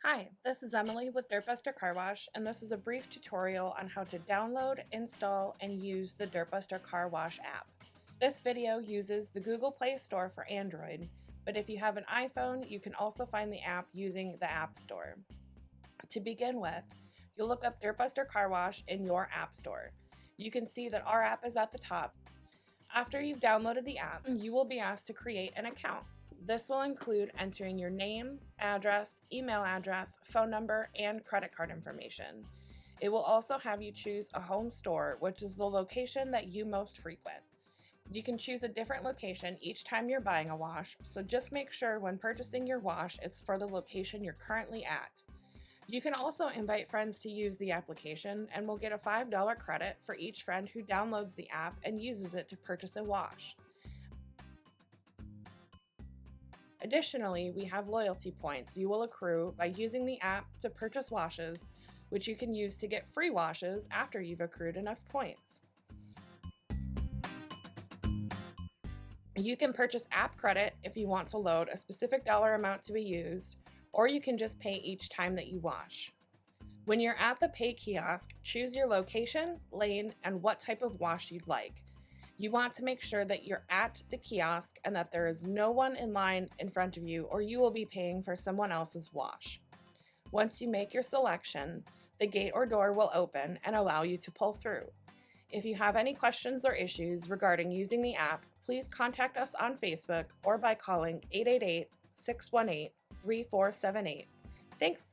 Hi, this is Emily with Dirtbuster Car Wash, and this is a brief tutorial on how to download, install, and use the Dirtbuster Car Wash app. This video uses the Google Play Store for Android, but if you have an iPhone, you can also find the app using the App Store. To begin with, you'll look up Dirtbuster Car Wash in your App Store. You can see that our app is at the top. After you've downloaded the app, you will be asked to create an account. This will include entering your name, address, email address, phone number, and credit card information. It will also have you choose a home store, which is the location that you most frequent. You can choose a different location each time you're buying a wash, so just make sure when purchasing your wash it's for the location you're currently at. You can also invite friends to use the application and will get a $5 credit for each friend who downloads the app and uses it to purchase a wash. Additionally, we have loyalty points you will accrue by using the app to purchase washes, which you can use to get free washes after you've accrued enough points. You can purchase app credit if you want to load a specific dollar amount to be used, or you can just pay each time that you wash. When you're at the pay kiosk, choose your location, lane, and what type of wash you'd like. You want to make sure that you're at the kiosk and that there is no one in line in front of you, or you will be paying for someone else's wash. Once you make your selection, the gate or door will open and allow you to pull through. If you have any questions or issues regarding using the app, please contact us on Facebook or by calling 888-618-3478. Thanks!